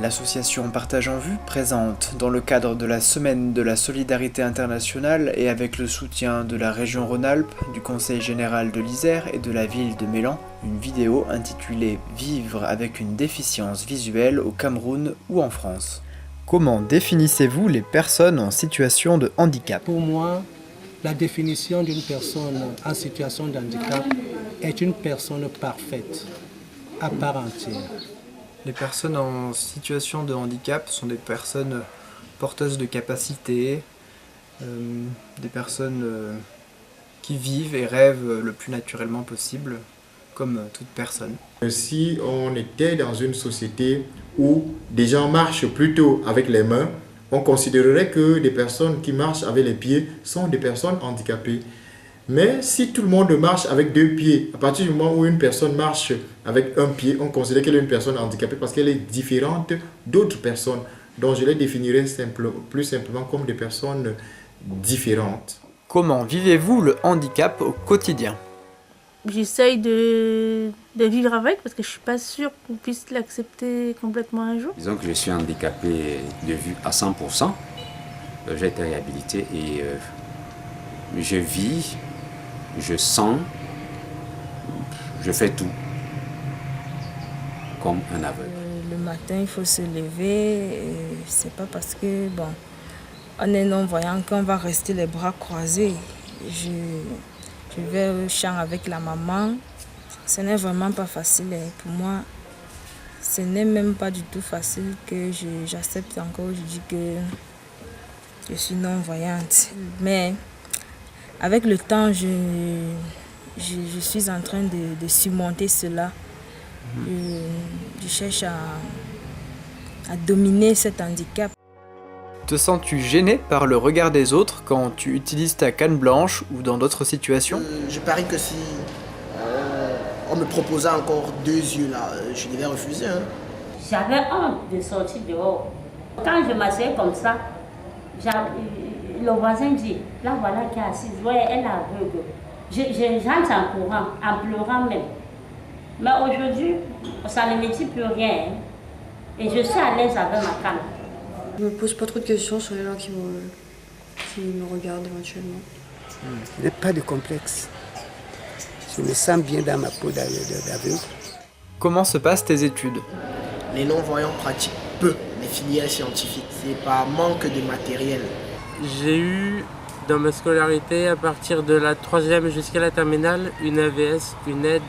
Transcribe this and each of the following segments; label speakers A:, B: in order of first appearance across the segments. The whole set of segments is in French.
A: L'association Partage en Vue présente, dans le cadre de la Semaine de la Solidarité Internationale et avec le soutien de la région Rhône-Alpes, du Conseil Général de l'Isère et de la ville de Mélan, une vidéo intitulée « Vivre avec une déficience visuelle au Cameroun ou en France ». Comment définissez-vous les personnes en situation de handicap ?
B: Pour moi, la définition d'une personne en situation de handicap est une personne parfaite, à part entière.
A: Les personnes en situation de handicap sont des personnes porteuses de capacités, des personnes qui vivent et rêvent le plus naturellement possible, comme toute personne.
C: Si on était dans une société où des gens marchent plutôt avec les mains, on considérerait que des personnes qui marchent avec les pieds sont des personnes handicapées. Mais si tout le monde marche avec deux pieds, à partir du moment où une personne marche avec un pied, on considère qu'elle est une personne handicapée parce qu'elle est différente d'autres personnes. Donc je les définirais plus simplement comme des personnes différentes.
A: Comment vivez-vous le handicap au quotidien ?
D: J'essaye de vivre avec parce que je ne suis pas sûre qu'on puisse l'accepter complètement un jour.
E: Disons que je suis handicapé de vue à 100%. J'ai été réhabilité et je vis, je sens, je fais tout comme un aveugle.
F: Le matin, il faut se lever. C'est pas parce que, on est non-voyant qu'on va rester les bras croisés. Je vais au champ avec la maman. Ce n'est vraiment pas facile. Pour moi, ce n'est même pas du tout facile que j'accepte encore aujourd'hui que je suis non-voyante. Mais avec le temps, je suis en train de surmonter cela. Je cherche à dominer cet handicap.
A: Te sens-tu gêné par le regard des autres quand tu utilises ta canne blanche ou dans d'autres situations ?
G: Je parie que si on me proposait encore 2 yeux là, je devais refuser.
H: J'avais honte de sortir dehors. Quand je m'asseyais comme ça, le voisin dit, là voilà qui est assise, ouais, elle est aveugle. J'entre en courant, en pleurant même. Mais aujourd'hui, ça ne me dit plus rien. Et je suis à l'aise avec ma canne.
I: Je me pose pas trop de questions sur les gens qui me regardent éventuellement.
J: Il n'y a pas de complexe. Je me sens bien dans ma peau d'aveugle.
A: Comment se passent tes études ?
G: Les non-voyants pratiquent peu les filières scientifiques. C'est par manque de matériel.
K: J'ai eu dans ma scolarité, à partir de la 3e jusqu'à la terminale, une AVS, une aide,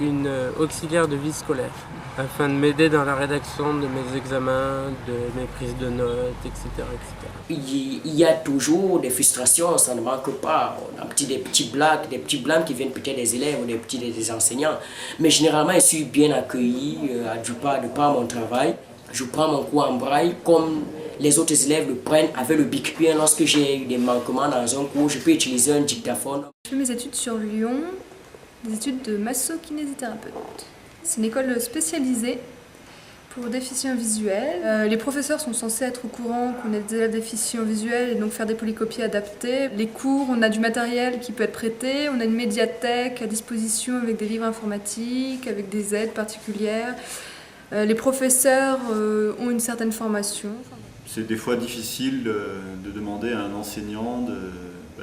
K: une auxiliaire de vie scolaire, afin de m'aider dans la rédaction de mes examens, de mes prises de notes, etc. etc.
L: Il y a toujours des frustrations, ça ne manque pas. On a des petits blagues qui viennent peut-être des élèves ou des enseignants. Mais généralement, je suis bien accueilli de par mon travail. Je prends mon cours en braille comme les autres élèves le prennent avec le bic-bien. Lorsque j'ai eu des manquements dans un cours, je peux utiliser un dictaphone.
I: Je fais mes études sur Lyon, des études de masso-kinésithérapeute. C'est une école spécialisée pour déficients visuels. Les professeurs sont censés être au courant qu'on est déjà déficient visuel et donc faire des polycopies adaptées. Les cours, on a du matériel qui peut être prêté, on a une médiathèque à disposition avec des livres informatiques, avec des aides particulières. Les professeurs ont une certaine formation.
M: C'est des fois difficile de demander à un enseignant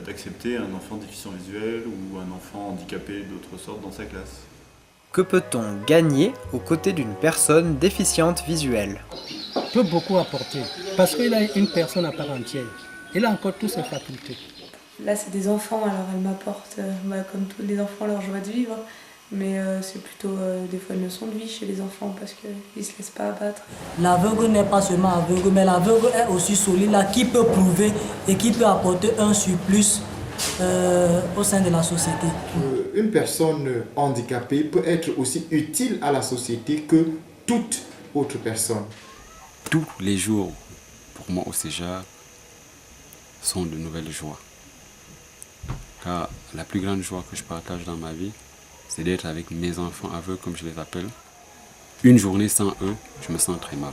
M: d'accepter un enfant déficient visuel ou un enfant handicapé d'autre sorte dans sa classe.
A: Que peut-on gagner aux côtés d'une personne déficiente visuelle ?
B: Peut beaucoup apporter parce qu'il a une personne à part entière. Il a encore toutes ses facultés.
I: Là, c'est des enfants, alors elle m'apporte, comme tous les enfants, leur joie de vivre. Mais c'est plutôt des fois une leçon de vie chez les enfants parce qu'ils ne se laissent pas abattre.
N: L'aveugle n'est pas seulement aveugle, mais l'aveugle est aussi solide, là, qui peut prouver et qui peut apporter un surplus au sein de la société.
C: Une personne handicapée peut être aussi utile à la société que toute autre personne.
E: Tous les jours, pour moi au CEJA, sont de nouvelles joies. Car la plus grande joie que je partage dans ma vie, c'est d'être avec mes enfants aveugles, comme je les appelle. Une journée sans eux, je me sens très mal.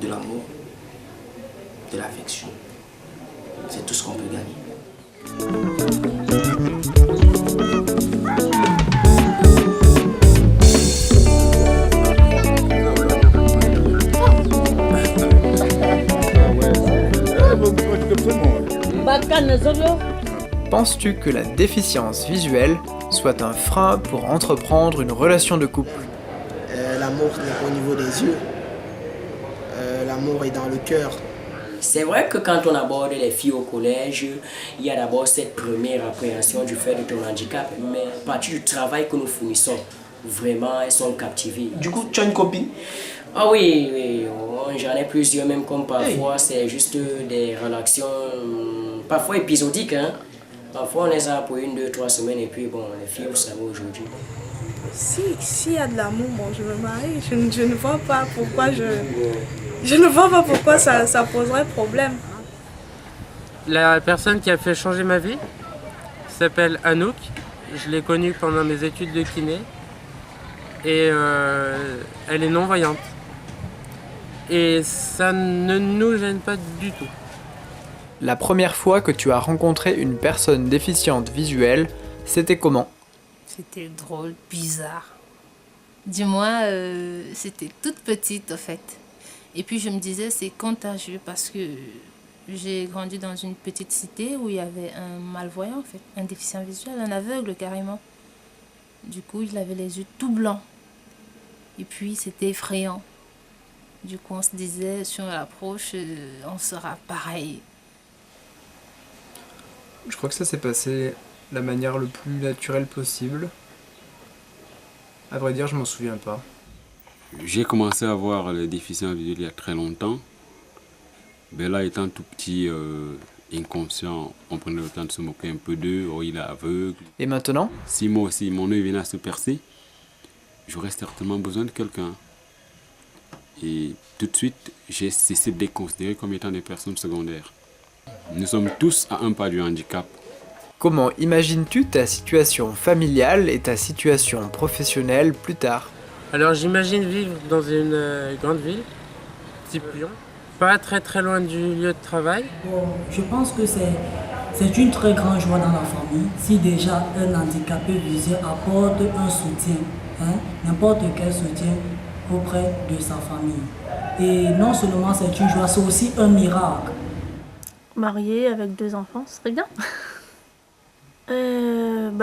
L: De l'amour, de l'affection, c'est tout ce qu'on peut gagner.
A: Penses-tu que la déficience visuelle soit un frein pour entreprendre une relation de couple?
G: L'amour n'est pas au niveau des yeux. L'amour est dans le cœur.
L: C'est vrai que quand on aborde les filles au collège, il y a d'abord cette première appréhension du fait de ton handicap. Mais à partir du travail que nous fournissons, vraiment, elles sont captivées.
G: Du coup, tu as une copine?
L: Ah oui, oui, j'en ai plusieurs, même comme parfois c'est juste des relations, parfois épisodiques. Hein. Parfois on les a pour 1, 2, 3 semaines et puis bon, les filles, vous savez aujourd'hui.
D: S'il y a de l'amour, bon, je me marie. Je ne vois pas pourquoi je ne vois pas pourquoi ça poserait problème.
K: La personne qui a fait changer ma vie s'appelle Anouk. Je l'ai connue pendant mes études de kiné. Et elle est non-voyante. Et ça ne nous gêne pas du tout.
A: La première fois que tu as rencontré une personne déficiente visuelle, c'était comment?
O: C'était drôle, bizarre. Du moins, c'était toute petite en fait. Et puis je me disais, c'est contagieux parce que j'ai grandi dans une petite cité où il y avait un malvoyant en fait, un déficient visuel, un aveugle carrément. Du coup, il avait les yeux tout blancs. Et puis c'était effrayant. Du coup, on se disait, si on l'approche, on sera pareil.
A: Je crois que ça s'est passé de la manière le plus naturelle possible. À vrai dire, je m'en souviens pas.
E: J'ai commencé à voir les déficients visuels il y a très longtemps. Mais là, étant tout petit, inconscient, on prenait le temps de se moquer un peu d'eux. Oh, il est aveugle.
A: Et maintenant?
E: Si moi aussi, mon œil venait à se percer, j'aurais certainement besoin de quelqu'un. Et tout de suite, j'ai cessé de les considérer comme étant des personnes secondaires. Nous sommes tous à un pas du handicap.
A: Comment imagines-tu ta situation familiale et ta situation professionnelle plus tard?
K: Alors j'imagine vivre dans une grande ville, type Lyon, pas très loin du lieu de travail.
N: Bon, je pense que c'est une très grande joie dans la famille si déjà un handicapé visuel apporte un soutien, n'importe quel soutien auprès de sa famille. Et non seulement c'est une joie, c'est aussi un miracle.
D: Mariée avec 2 enfants, ce serait bien.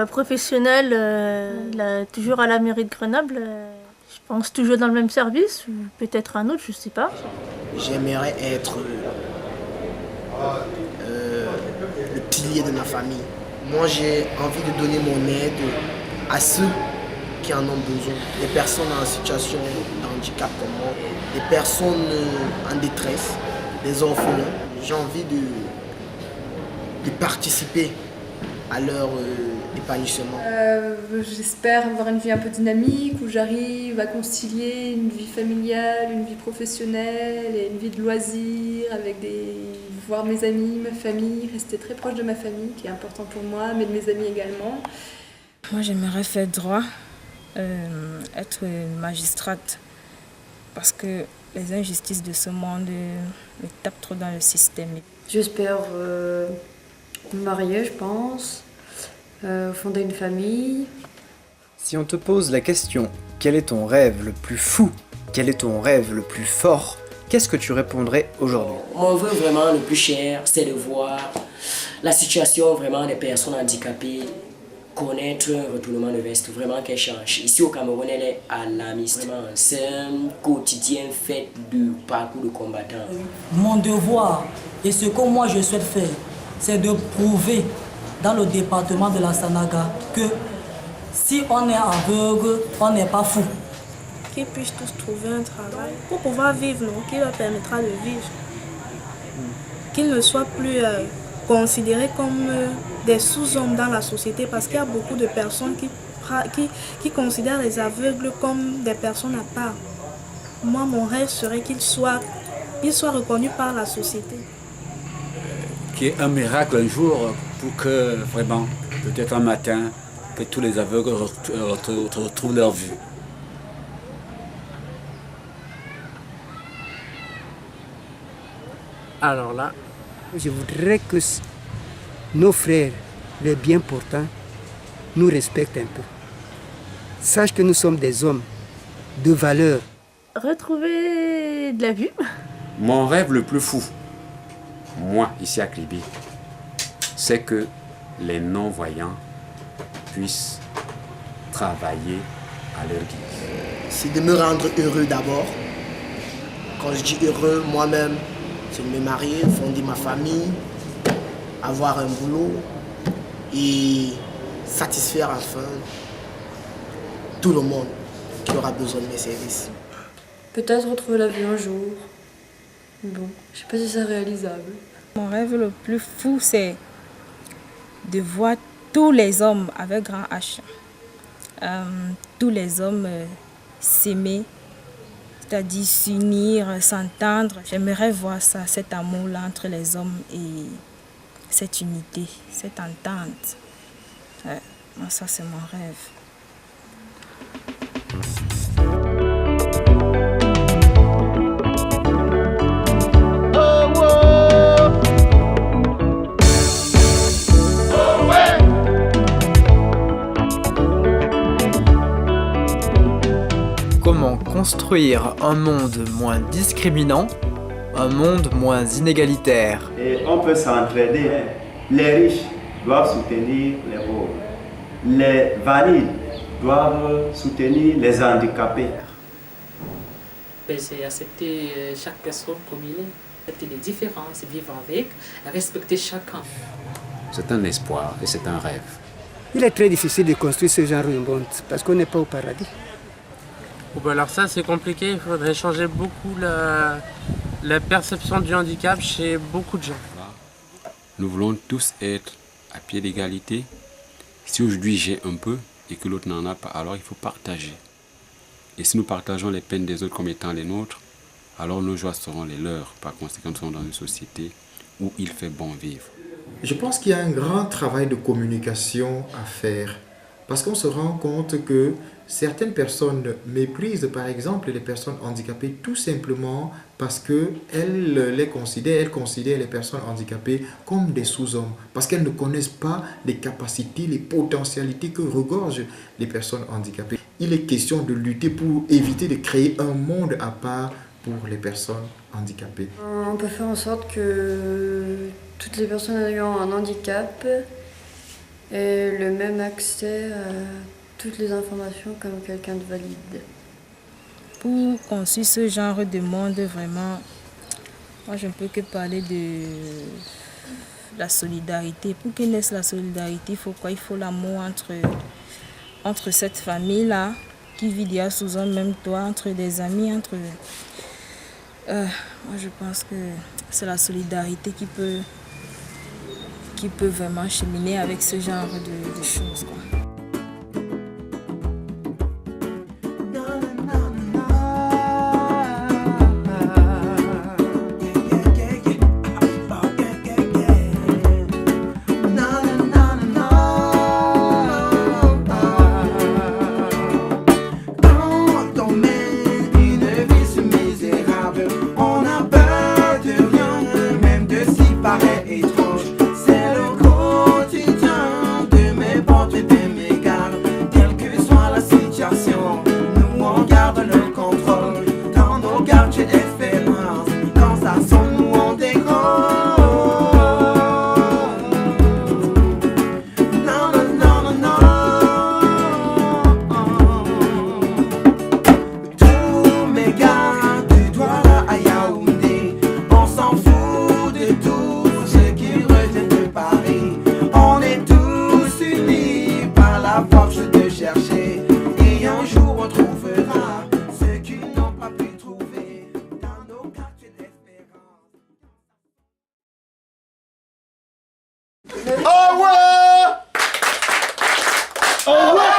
D: Professionnel, toujours à la mairie de Grenoble. Je pense toujours dans le même service, ou peut-être un autre, je sais pas.
G: J'aimerais être le pilier de ma famille. Moi, j'ai envie de donner mon aide à ceux qui en ont besoin. Des personnes en situation de handicap comme moi, des personnes en détresse, des orphelins. J'ai envie de participer à leur épanouissement.
I: J'espère avoir une vie un peu dynamique, où j'arrive à concilier une vie familiale, une vie professionnelle et une vie de loisirs, avec voir mes amis, ma famille, rester très proche de ma famille, qui est important pour moi, mais de mes amis également.
F: Moi, j'aimerais faire droit, être une magistrate, parce que les injustices de ce monde me tapent trop dans le système.
P: J'espère me marier, je pense, fonder une famille.
A: Si on te pose la question, quel est ton rêve le plus fou? Quel est ton rêve le plus fort? Qu'est-ce que tu répondrais aujourd'hui?
L: Mon vœu vraiment le plus cher, c'est de voir la situation vraiment des personnes handicapées connaître un retournement de veste, vraiment qu'elle change. Ici au Cameroun, elle est alarmiste. C'est un quotidien fait de parcours de combattant.
N: Mon devoir et ce que moi je souhaite faire, c'est de prouver dans le département de la Sanaga que si on est aveugle, on n'est pas fou.
D: Qu'ils puissent tous trouver un travail pour pouvoir vivre, non, qui leur permettra de vivre. Qu'ils ne soient plus considérés comme des sous-hommes dans la société, parce qu'il y a beaucoup de personnes qui considèrent les aveugles comme des personnes à part. Moi, mon rêve serait qu'ils soient reconnus par la société.
Q: Qu'il y ait un miracle un jour pour que vraiment, peut-être un matin, que tous les aveugles retrouvent leur vue.
K: Alors là,
J: je voudrais que nos frères, les bien portants, nous respectent un peu. Sache que nous sommes des hommes de valeur.
D: Retrouver de la vue.
R: Mon rêve le plus fou, moi, ici à Kribi, c'est que les non-voyants puissent travailler à leur guise.
G: C'est de me rendre heureux d'abord. Quand je dis heureux, moi-même, c'est de me marier, fonder ma famille, avoir un boulot et satisfaire enfin tout le monde qui aura besoin de mes services.
P: Peut-être retrouver la vie un jour. Bon, je sais pas si c'est réalisable.
F: Mon rêve le plus fou, c'est de voir tous les hommes avec grand H, tous les hommes s'aimer, c'est-à-dire s'unir, s'entendre. J'aimerais voir ça, cet amour-là entre les hommes et cette unité, cette entente. Ouais, moi, ça, c'est mon rêve.
A: Comment construire un monde moins discriminant, un monde moins inégalitaire?
S: Et on peut s'entraider. Les riches doivent soutenir les pauvres. Les valides doivent soutenir les handicapés.
T: C'est accepter chaque personne comme il est, accepter les différences, vivre avec, respecter chacun.
R: C'est un espoir et c'est un rêve.
J: Il est très difficile de construire ce genre de monde parce qu'on n'est pas au paradis.
K: Alors ça c'est compliqué, il faudrait changer beaucoup la perception du handicap chez beaucoup de gens.
E: Nous voulons tous être à pied d'égalité. Si aujourd'hui j'ai un peu et que l'autre n'en a pas, alors il faut partager. Et si nous partageons les peines des autres comme étant les nôtres, alors nos joies seront les leurs. Par conséquent, nous sommes dans une société où il fait bon vivre.
C: Je pense qu'il y a un grand travail de communication à faire. Parce qu'on se rend compte que certaines personnes méprisent par exemple les personnes handicapées tout simplement parce qu'elles considèrent les personnes handicapées comme des sous-hommes. Parce qu'elles ne connaissent pas les capacités, les potentialités que regorgent les personnes handicapées. Il est question de lutter pour éviter de créer un monde à part pour les personnes handicapées.
P: On peut faire en sorte que toutes les personnes ayant un handicap aient le même accès à toutes les informations comme quelqu'un de valide.
F: Pour construire ce genre de monde, vraiment, moi je ne peux que parler de la solidarité. Pour qu'il naisse la solidarité, il faut quoi? Il faut l'amour entre cette famille-là qui vit déjà sous un même toit, entre des amis, moi je pense que c'est la solidarité qui peut vraiment cheminer avec ce genre de choses, quoi.
S: Oh ouais! Oh ouais!